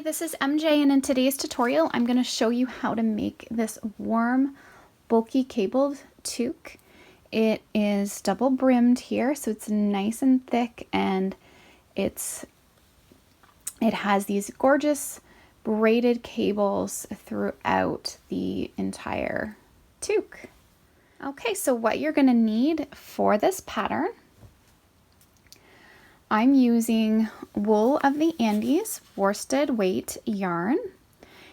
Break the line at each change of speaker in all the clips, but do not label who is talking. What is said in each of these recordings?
Hey, this is MJ, and in today's tutorial I'm going to show you how to make this warm bulky cabled toque. It is double brimmed here, so it's nice and thick, and it has these gorgeous braided cables throughout the entire toque. Okay, so what you're going to need for this pattern, I'm using wool of the Andes worsted weight yarn,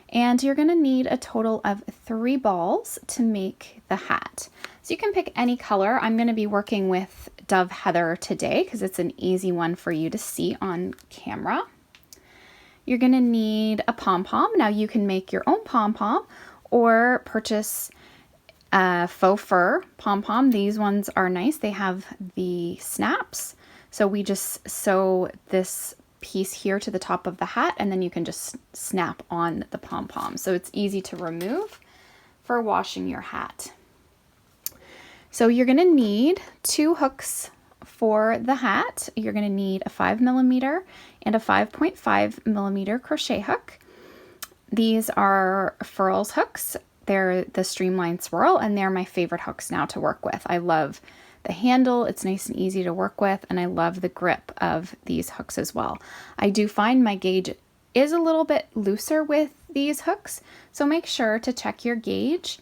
and you're going to need a total of 3 balls to make the hat. So you can pick any color. I'm going to be working with Dove Heather today because it's an easy one for you to see on camera. You're going to need a pom-pom. Now you can make your own pom-pom or purchase a faux fur pom-pom. These ones are nice. They have the snaps. So we just sew this piece here to the top of the hat, and then you can just snap on the pom-pom. So it's easy to remove for washing your hat. So you're going to need 2 hooks for the hat. You're going to need a 5mm and a 5.5mm crochet hook. These are Furls hooks. They're the streamline swirl, and they're my favorite hooks now to work with. I love the handle, it's nice and easy to work with, and I love the grip of these hooks as well. I do find my gauge is a little bit looser with these hooks, so make sure to check your gauge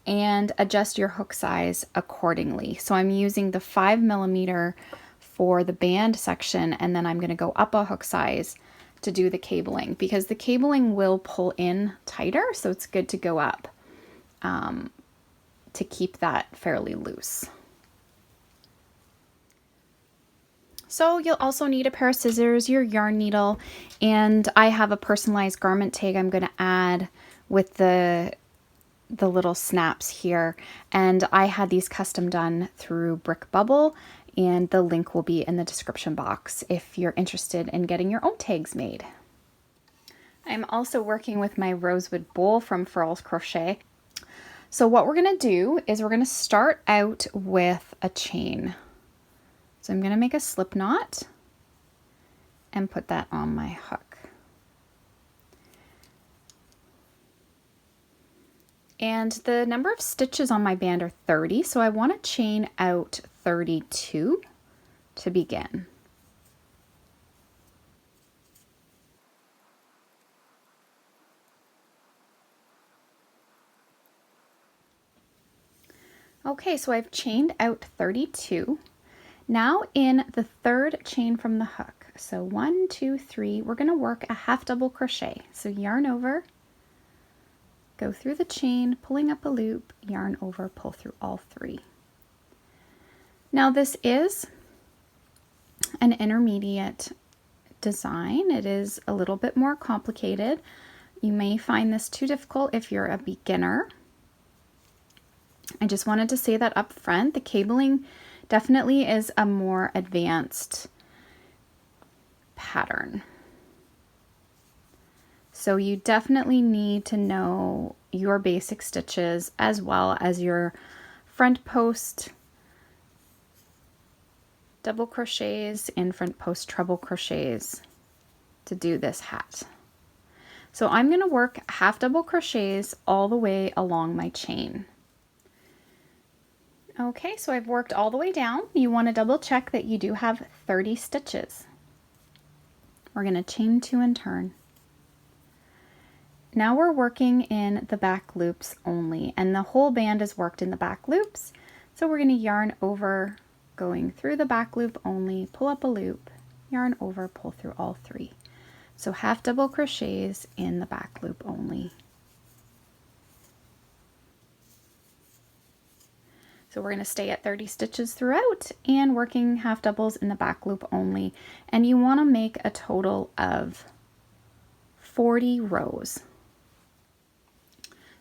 and adjust your hook size accordingly. So I'm using the 5mm for the band section, and then I'm going to go up a hook size to do the cabling, because the cabling will pull in tighter, so it's good to go up to keep that fairly loose. So you'll also need a pair of scissors, your yarn needle, and I have a personalized garment tag I'm going to add with the little snaps here, and I had these custom done through Brick Bubble, and the link will be in the description box if you're interested in getting your own tags made. I'm also working with my rosewood bowl from Furls Crochet. So what we're going to do is we're going to start out with a chain. So I'm going to make a slip knot and put that on my hook. And the number of stitches on my band are 30, so I want to chain out 32 to begin. Okay, so I've chained out 32. Now in the 3rd chain from the hook, so 1, 2, 3, we're going to work a half double crochet. So yarn over, go through the chain, pulling up a loop, yarn over, pull through all 3. Now this is an intermediate design. It is a little bit more complicated. You may find this too difficult if you're a beginner. I just wanted to say that up front. The cabling definitely is a more advanced pattern. So you definitely need to know your basic stitches as well as your front post double crochets and front post treble crochets to do this hat. So I'm going to work half double crochets all the way along my chain. Okay, so I've worked all the way down. You want to double check that you do have 30 stitches. We're going to chain 2 and turn. Now we're working in the back loops only, and the whole band is worked in the back loops. So we're going to yarn over, going through the back loop only, pull up a loop, yarn over, pull through all 3. So half double crochets in the back loop only. So we're going to stay at 30 stitches throughout and working half doubles in the back loop only. And you want to make a total of 40 rows.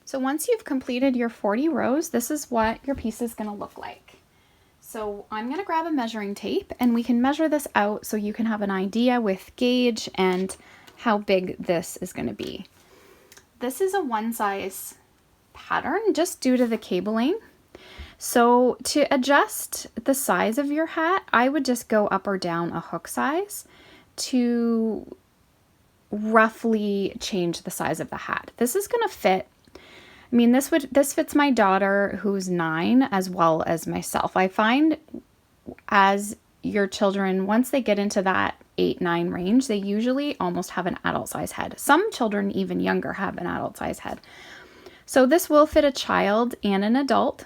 So once you've completed your 40 rows, this is what your piece is going to look like. So I'm going to grab a measuring tape, and we can measure this out so you can have an idea with gauge and how big this is going to be. This is a one size pattern just due to the cabling. So to adjust the size of your hat, I would just go up or down a hook size to roughly change the size of the hat. This is going to fit. I mean, this fits my daughter who's 9 as well as myself. I find as your children, once they get into that 8-9 range, they usually almost have an adult size head. Some children even younger have an adult size head. So this will fit a child and an adult,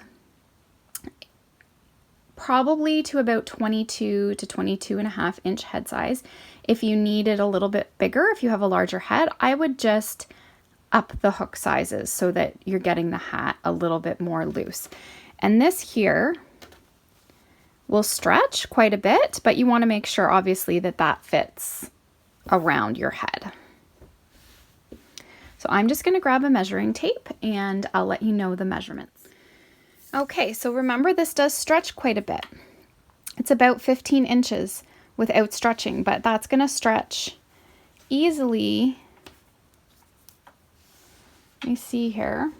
probably to about 22 to 22.5 inch head size. If you need it a little bit bigger, if you have a larger head, I would just up the hook sizes so that you're getting the hat a little bit more loose. And this here will stretch quite a bit, but you want to make sure obviously that that fits around your head. So I'm just going to grab a measuring tape and I'll let you know the measurements. Okay, so remember this does stretch quite a bit. It's about 15 inches without stretching, but that's going to stretch easily. Let me see here.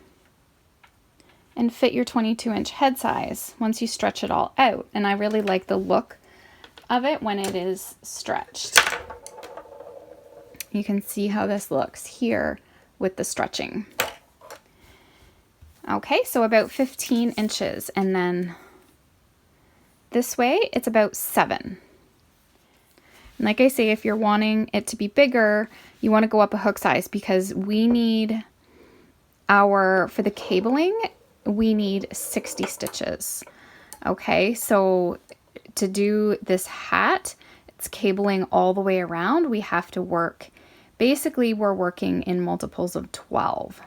And fit your 22-inch head size once you stretch it all out. And I really like the look of it when it is stretched. You can see how this looks here with the stretching. Okay, so about 15 inches, and then this way it's about 7. And like I say, if you're wanting it to be bigger, you want to go up a hook size because we need for the cabling, we need 60 stitches. Okay, so to do this hat, it's cabling all the way around. We have to work, basically we're working in multiples of 12.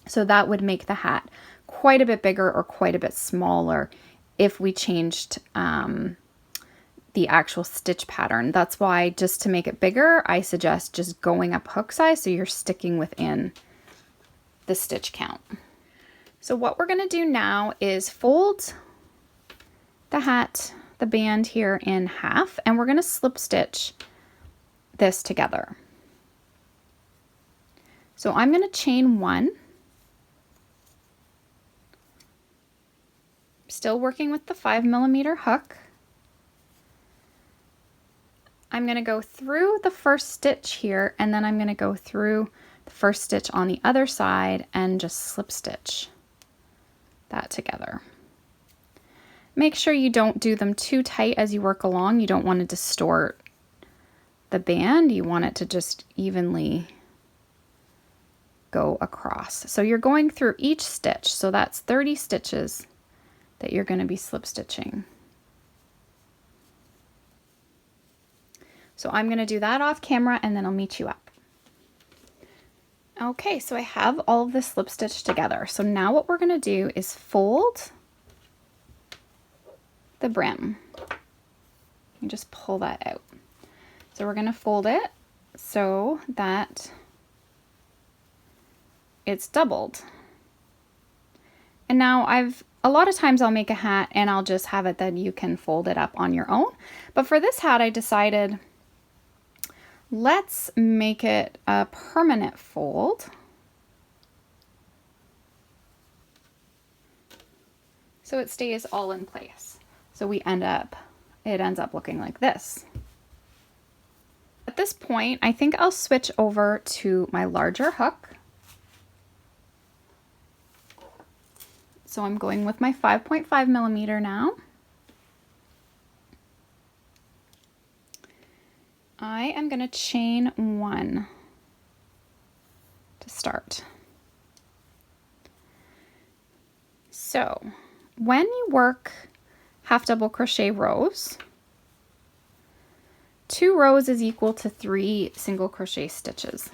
So that would make the hat quite a bit bigger or quite a bit smaller if we changed the actual stitch pattern. That's why, just to make it bigger, I suggest just going up hook size so you're sticking within the stitch count. So what we're going to do now is fold the hat, the band here, in half, and we're going to slip stitch this together. So I'm going to chain 1. Still working with the 5mm hook. I'm going to go through the first stitch here, and then I'm going to go through the first stitch on the other side and just slip stitch that together. Make sure you don't do them too tight as you work along. You don't want to distort the band. You want it to just evenly go across. So you're going through each stitch. So that's 30 stitches that you're going to be slip stitching. So I'm going to do that off camera and then I'll meet you up. Okay, so I have all of the slip stitch together. So now what we're going to do is fold the brim. You just pull that out. So we're going to fold it so that it's doubled. And now a lot of times I'll make a hat and I'll just have it that you can fold it up on your own. But for this hat, I decided let's make it a permanent fold. So it stays all in place. So it ends up looking like this. At this point, I think I'll switch over to my larger hook. So I'm going with my 5.5mm now. I am going to chain 1 to start. So when you work half double crochet rows, 2 rows is equal to 3 single crochet stitches.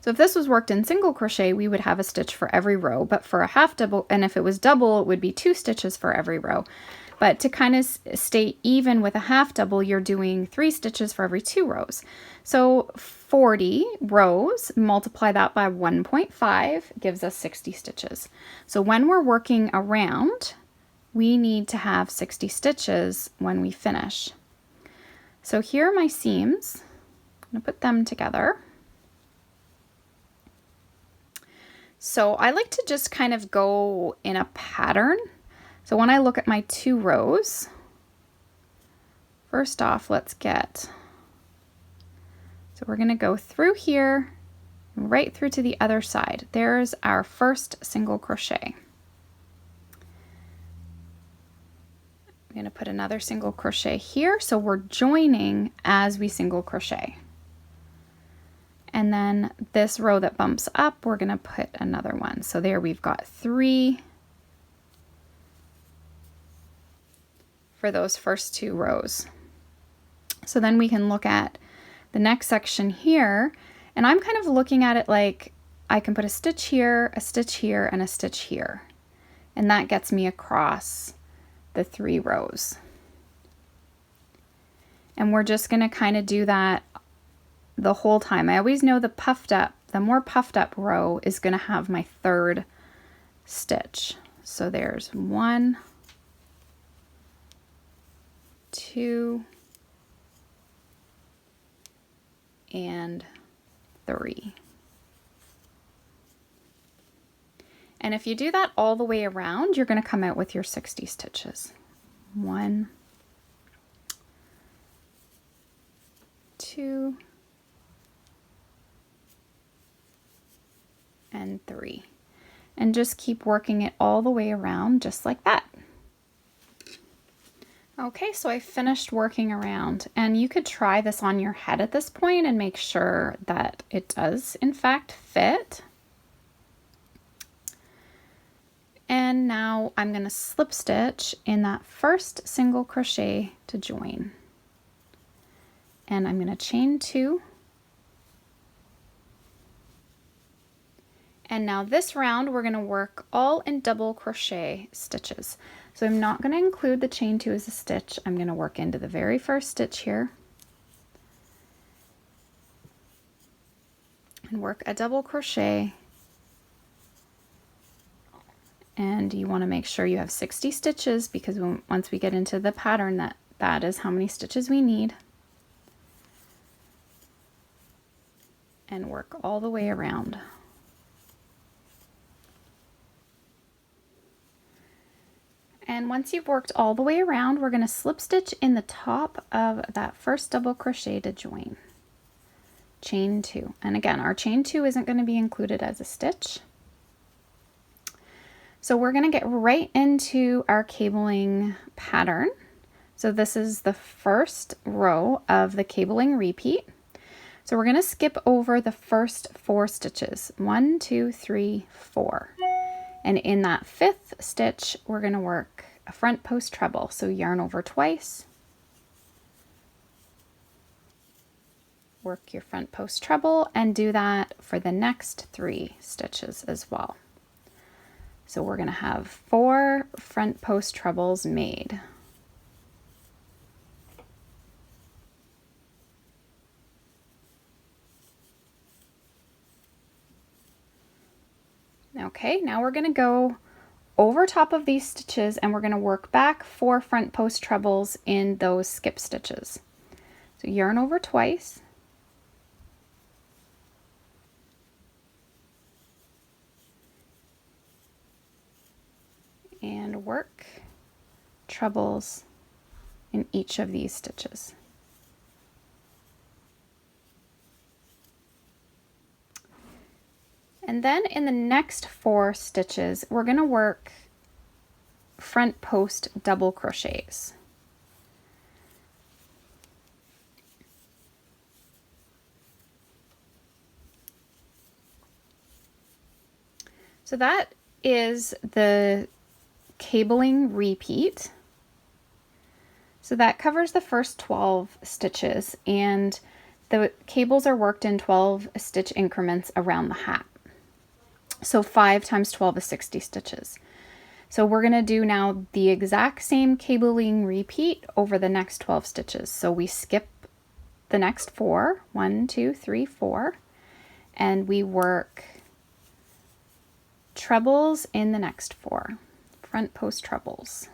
So if this was worked in single crochet, we would have a stitch for every row, but for a half double, and if it was double, it would be 2 stitches for every row. But to kind of stay even with a half double, you're doing 3 stitches for every 2 rows. So 40 rows, multiply that by 1.5, gives us 60 stitches. So when we're working around, we need to have 60 stitches when we finish. So here are my seams. I'm going to put them together. So I like to just kind of go in a pattern. So when I look at my 2 rows, first off, let's So we're going to go through here, right through to the other side. There's our first single crochet. I'm going to put another single crochet here, so we're joining as we single crochet. And then this row that bumps up, we're going to put another one. So there we've got 3 for those first 2 rows. So then we can look at the next section here, and I'm kind of looking at it like I can put a stitch here, a stitch here, and a stitch here. And that gets me across the 3 rows. And we're just going to kind of do that the whole time. I always know the more puffed up row is going to have my 3rd stitch. So there's 1, 2, and 3. And if you do that all the way around, you're going to come out with your 60 stitches. 1, 2, and 3. And just keep working it all the way around just like that. Okay, so I finished working around, and you could try this on your head at this point and make sure that it does in fact fit. And now I'm going to slip stitch in that first single crochet to join. And I'm going to chain 2. And now this round we're going to work all in double crochet stitches. So I'm not going to include the chain 2 as a stitch. I'm going to work into the very first stitch here and work a double crochet. And you want to make sure you have 60 stitches, because once we get into the pattern, that is how many stitches we need. And work all the way around. And once you've worked all the way around, we're going to slip stitch in the top of that first double crochet to join. Chain 2. And again, our chain 2 isn't going to be included as a stitch. So we're going to get right into our cabling pattern. So this is the first row of the cabling repeat. So we're going to skip over the first 4 stitches. 1, 2, 3, 4. And in that 5th stitch, we're going to work a front post treble. So yarn over twice, work your front post treble, and do that for the next 3 stitches as well. So we're going to have 4 front post trebles made. Okay, now we're going to go over top of these stitches, and we're going to work back 4 front post trebles in those skip stitches. So yarn over twice, and work trebles in each of these stitches. And then in the next 4 stitches, we're going to work front post double crochets. So that is the cabling repeat. So that covers the first 12 stitches, and the cables are worked in 12 stitch increments around the hat. So 5 times 12 is 60 stitches. So we're going to do now the exact same cabling repeat over the next 12 stitches. So we skip the next 4, 1, 2, 3, 4, and we work trebles in the next 4, front post trebles.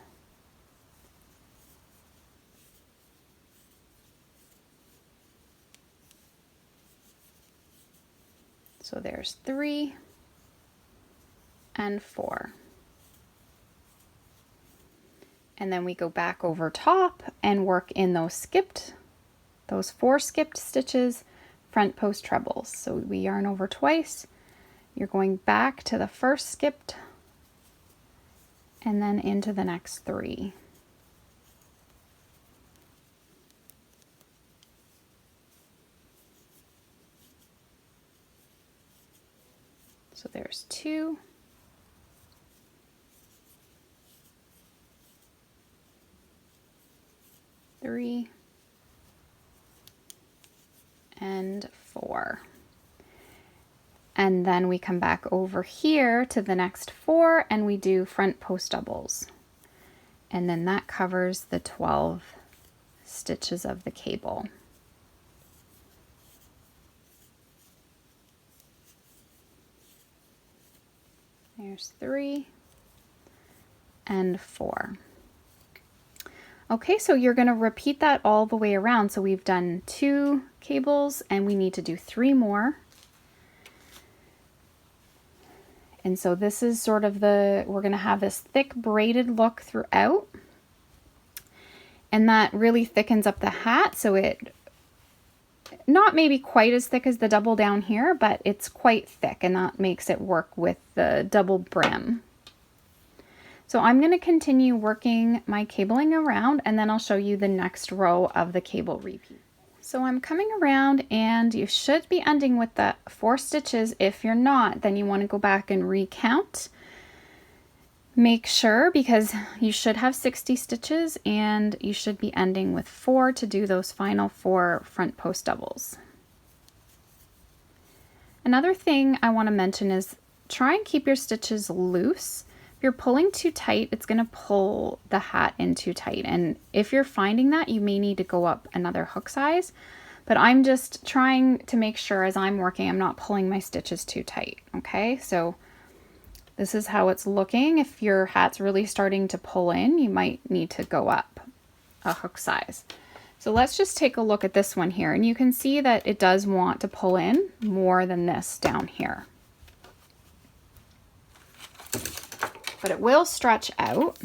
So there's 3 and 4. And then we go back over top and work in those 4 skipped stitches front post trebles. So we yarn over twice, you're going back to the first skipped and then into the next 3. So there's 2. 3 and 4. And then we come back over here to the next 4 and we do front post doubles. And then that covers the 12 stitches of the cable. There's 3 and 4. Okay, so you're going to repeat that all the way around. So we've done 2 cables and we need to do 3 more. And so this is sort of we're going to have this thick braided look throughout. And that really thickens up the hat. So it, not maybe quite as thick as the double down here, but it's quite thick and that makes it work with the double brim. So I'm going to continue working my cabling around and then I'll show you the next row of the cable repeat. So I'm coming around and you should be ending with the 4 stitches. If you're not, then you want to go back and recount. Make sure, because you should have 60 stitches and you should be ending with 4 to do those final 4 front post doubles. Another thing I want to mention is try and keep your stitches loose. If you're pulling too tight, it's going to pull the hat in too tight. And if you're finding that, you may need to go up another hook size. But I'm just trying to make sure as I'm working, I'm not pulling my stitches too tight. Okay, so this is how it's looking. If your hat's really starting to pull in, you might need to go up a hook size. So let's just take a look at this one here. And you can see that it does want to pull in more than this down here. But it will stretch out.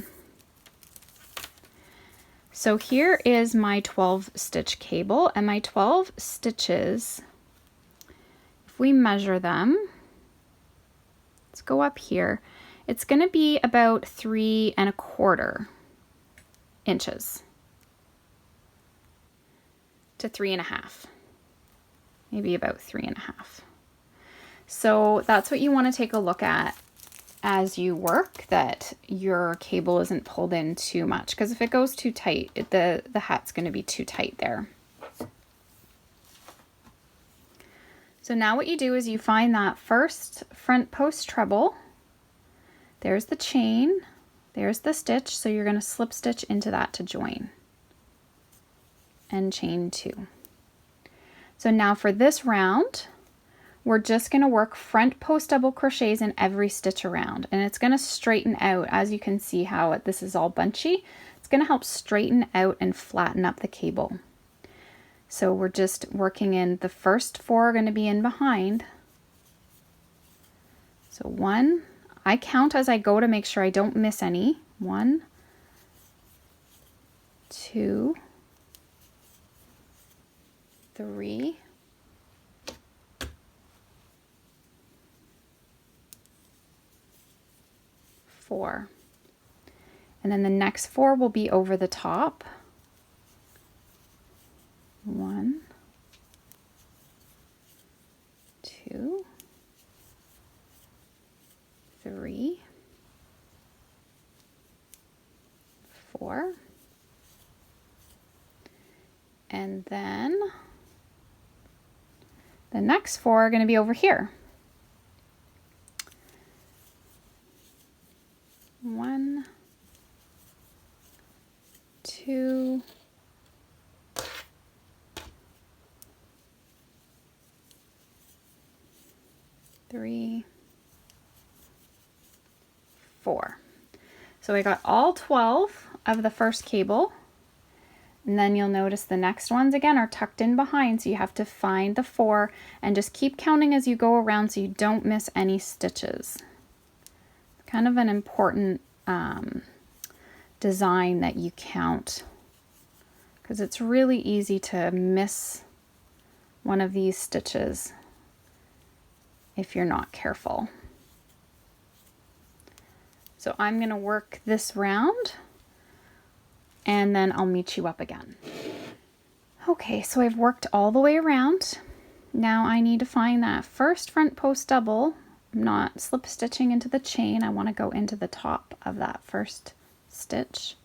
So here is my 12 stitch cable and my 12 stitches, if we measure them, let's go up here, it's going to be about 3 1/4 inches to 3 1/2, maybe about 3 1/2. So that's what you want to take a look at as you work, that your cable isn't pulled in too much, because if it goes too tight, the hat's going to be too tight there. So now what you do is you find that first front post treble, there's the chain, there's the stitch, so you're going to slip stitch into that to join, and chain 2. So now for this round, we're just going to work front post double crochets in every stitch around, and it's going to straighten out. As you can see how this is all bunchy, it's going to help straighten out and flatten up the cable. So we're just working in, the first 4 are going to be in behind. So 1, I count as I go to make sure I don't miss any. 1, 2, 3, 4. And then the next 4 will be over the top. 1, 2, 3, 4. And then the next 4 are going to be over here. 1, 2, 3, 4. So I got all 12 of the first cable, and then you'll notice the next ones again are tucked in behind, so you have to find the 4 and just keep counting as you go around so you don't miss any stitches. Kind of an important design that you count, because it's really easy to miss one of these stitches if you're not careful. So I'm going to work this round and then I'll meet you up again. Okay, so I've worked all the way around. Now I need to find that first front post double. I'm not slip stitching into the chain. I want to go into the top of that first stitch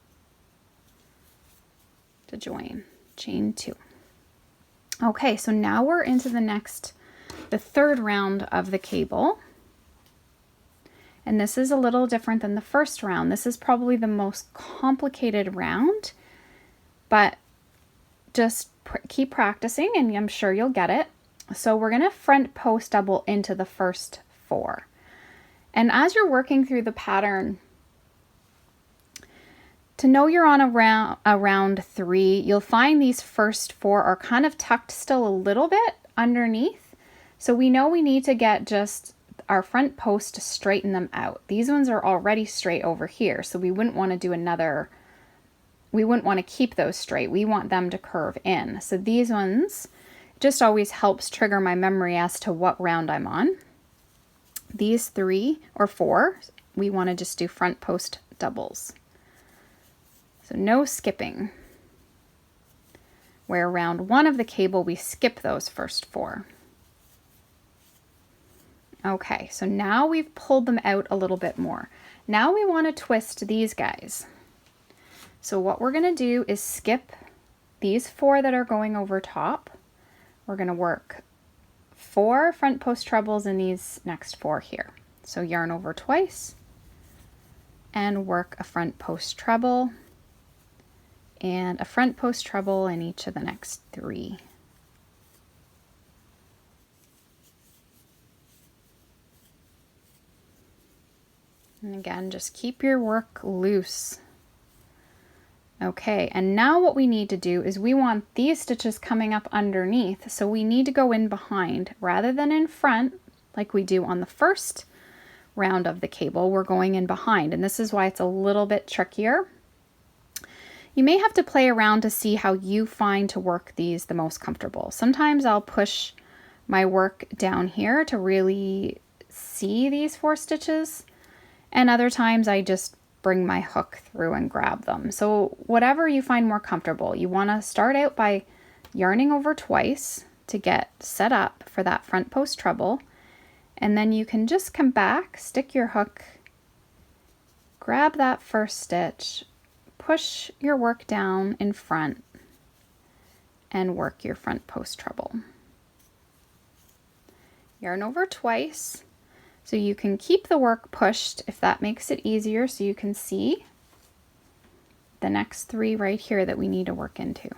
to join chain 2. Okay, so now we're into the third round of the cable. And this is a little different than the first round. This is probably the most complicated round, but just keep practicing and I'm sure you'll get it. So we're gonna front post double into the first 4. And as you're working through the pattern, to know you're on round 3, you'll find these first 4 are kind of tucked still a little bit underneath. So we know we need to get just our front post to straighten them out. These ones are already straight over here, so we wouldn't want to do we wouldn't want to keep those straight. We want them to curve in. So these ones just always helps trigger my memory as to what round I'm on. These 3 or 4, we want to just do front post doubles. So no skipping. Where round 1 of the cable, we skip those first 4. Okay, so now we've pulled them out a little bit more. Now we want to twist these guys. So what we're going to do is skip these 4 that are going over top. We're going to work 4 front post trebles in these next 4 here. So yarn over twice and work a front post treble and a front post treble in each of the next 3. And again, just keep your work loose. Okay, and now what we need to do is we want these stitches coming up underneath, so we need to go in behind rather than in front like we do on the first round of the cable. We're going in behind, and this is why it's a little bit trickier. You may have to play around to see how you find to work these the most comfortable. Sometimes I'll push my work down here to really see these 4 stitches. And other times I just bring my hook through and grab them. So whatever you find more comfortable, you want to start out by yarning over twice to get set up for that front post treble. And then you can just come back, stick your hook, grab that first stitch, push your work down in front and work your front post treble. Yarn over twice. So you can keep the work pushed if that makes it easier, so you can see the next 3 right here that we need to work into.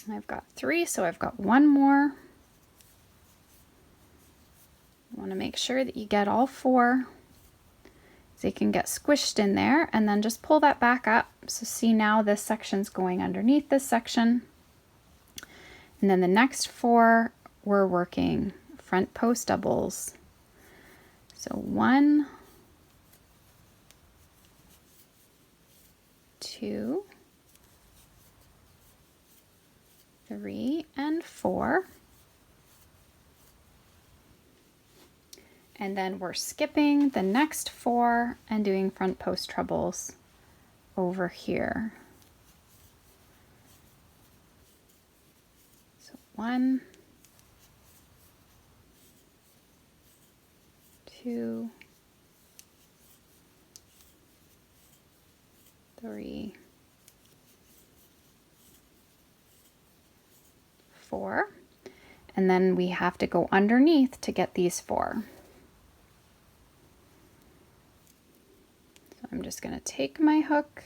I've got 3, so I've got 1 more. You want to make sure that you get all 4 so you can get squished in there, and then just pull that back up. So see, now this section's going underneath this section. And then the next 4, we're working front post doubles. So 1, 2, 3, and 4. And then we're skipping the next 4 and doing front post trebles over here. So 1, 2, 3, 4, and then we have to go underneath to get these 4. So I'm just going to take my hook.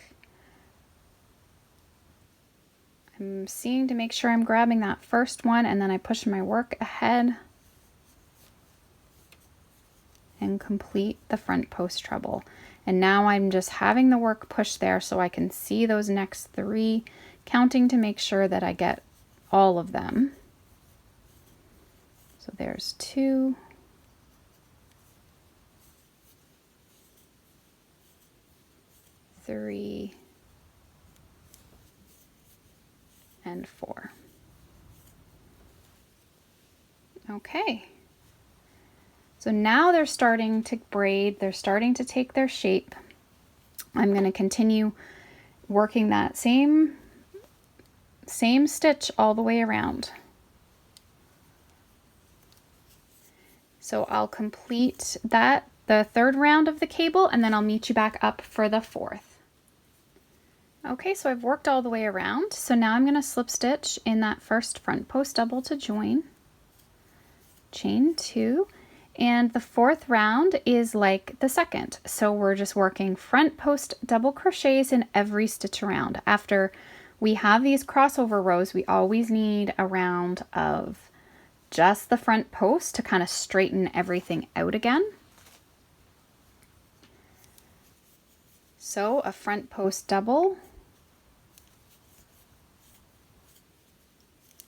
I'm seeing to make sure I'm grabbing that first one, and then I push my work ahead and complete the front post treble. And now I'm just having the work push there so I can see those next 3, counting to make sure that I get all of them. So there's 2, 3, and 4. Okay. So now they're starting to braid, they're starting to take their shape. I'm going to continue working that same stitch all the way around. So I'll complete the 3rd round of the cable, and then I'll meet you back up for the 4th. Okay, so I've worked all the way around. So now I'm going to slip stitch in that first front post double to join, chain 2, and the 4th round is like the 2nd. So we're just working front post double crochets in every stitch around. After we have these crossover rows, we always need a round of just the front post to kind of straighten everything out again. So a front post double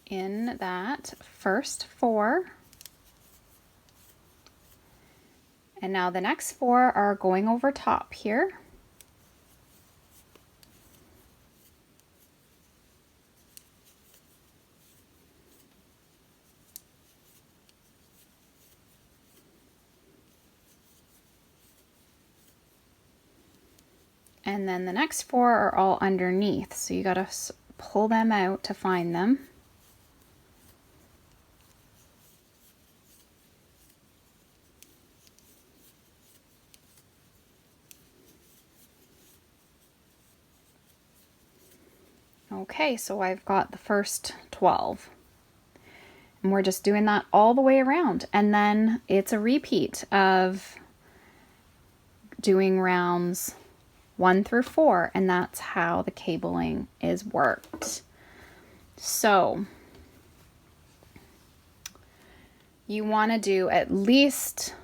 in that first 4. And now the next 4 are going over top here. And then the next 4 are all underneath, so you gotta pull them out to find them. Okay, so I've got the first 12. And we're just doing that all the way around. And then it's a repeat of doing rounds 1 through 4, and that's how the cabling is worked. So you want to do at least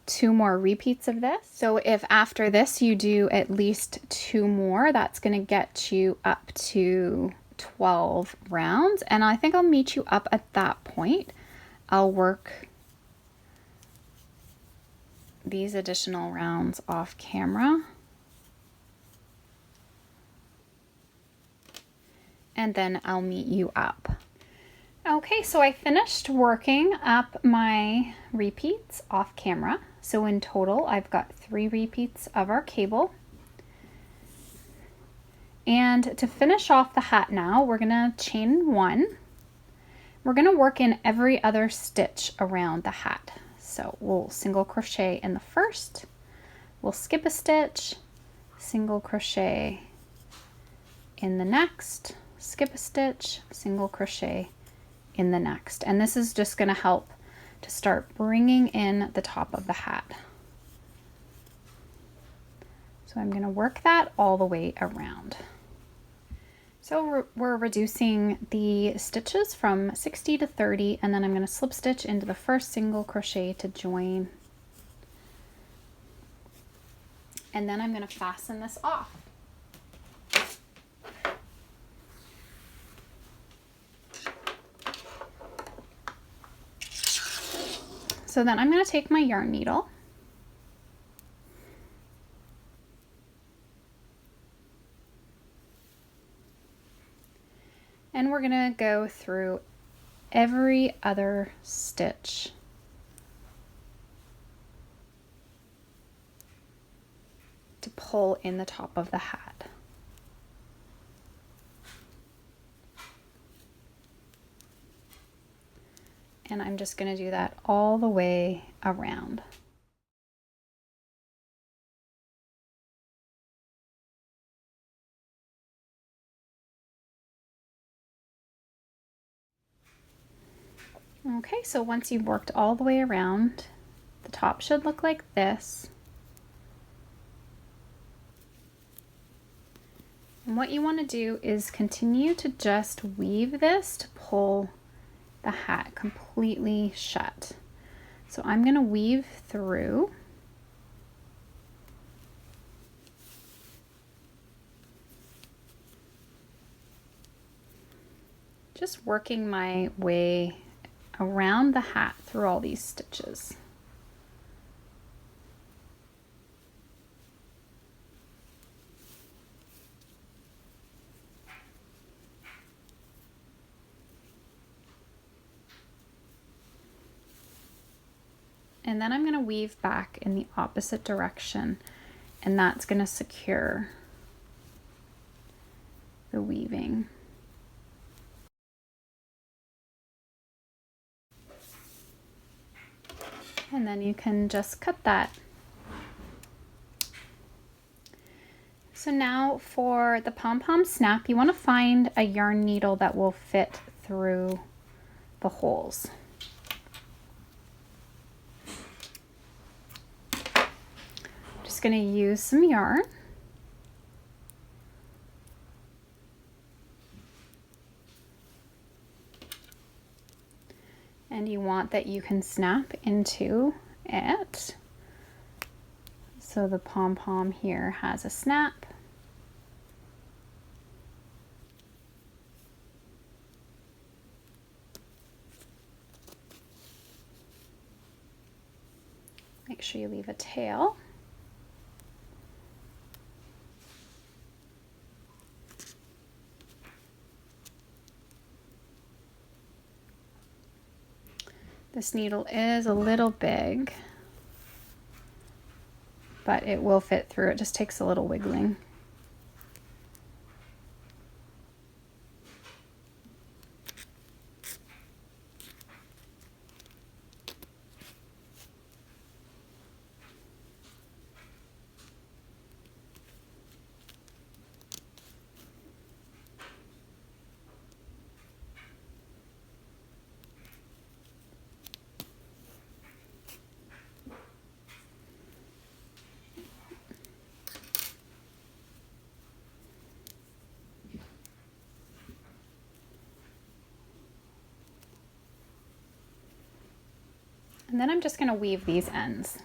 2 more repeats of this. So if after this you do at least 2 more, that's going to get you up to 12 rounds. And I think I'll meet you up at that point. I'll work these additional rounds off camera. And then I'll meet you up. Okay, so I finished working up my repeats off camera. So in total, I've got 3 repeats of our cable. And to finish off the hat now, we're gonna chain 1. We're gonna work in every other stitch around the hat. So we'll single crochet in the first, we'll skip a stitch, single crochet in the next, skip a stitch, single crochet in the next. And this is just going to help to start bringing in the top of the hat. So I'm going to work that all the way around. So we're reducing the stitches from 60 to 30, and then I'm going to slip stitch into the first single crochet to join. And then I'm going to fasten this off. So then I'm going to take my yarn needle and we're going to go through every other stitch to pull in the top of the hat. And I'm just going to do that all the way around. Okay, so once you've worked all the way around, the top should look like this. And what you want to do is continue to just weave this to pull the hat completely shut. So I'm going to weave through Just working my way around the hat through all these stitches. And then I'm going to weave back in the opposite direction, and that's going to secure the weaving. And then you can just cut that. So now for the pom-pom snap, you want to find a yarn needle that will fit through the holes. Just going to use some yarn. And you want that you can snap into it. So the pom-pom here has a snap. Make sure you leave a tail. This needle is a little big, but it will fit through. It just takes a little wiggling. And then I'm just going to weave these ends.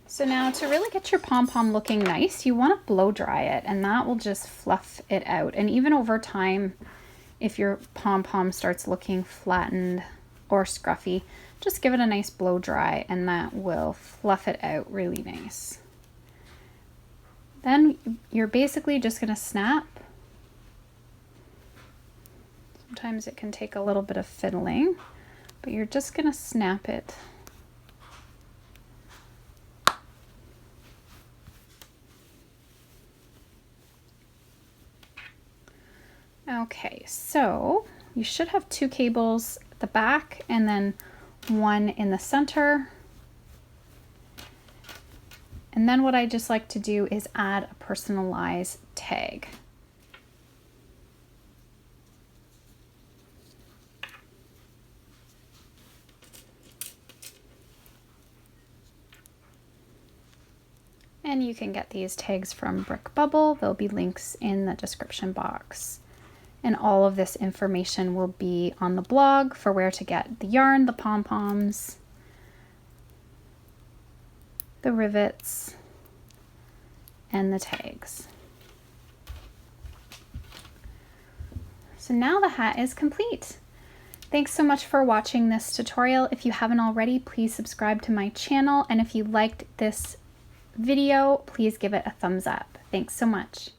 So now to really get your pom-pom looking nice, you want to blow dry it, and that will just fluff it out. And even over time, if your pom-pom starts looking flattened or scruffy, just give it a nice blow dry and that will fluff it out really nice. Then you're basically just going to snap. Sometimes it can take a little bit of fiddling, but you're just going to snap it. Okay, so you should have 2 cables at the back and then 1 in the center. And then what I just like to do is add a personalized tag. And you can get these tags from Brick Bubble. There'll be links in the description box. And all of this information will be on the blog for where to get the yarn, the pom-poms, the rivets, and the tags. So now the hat is complete. Thanks so much for watching this tutorial. If you haven't already, please subscribe to my channel. And if you liked this video, please give it a thumbs up. Thanks so much.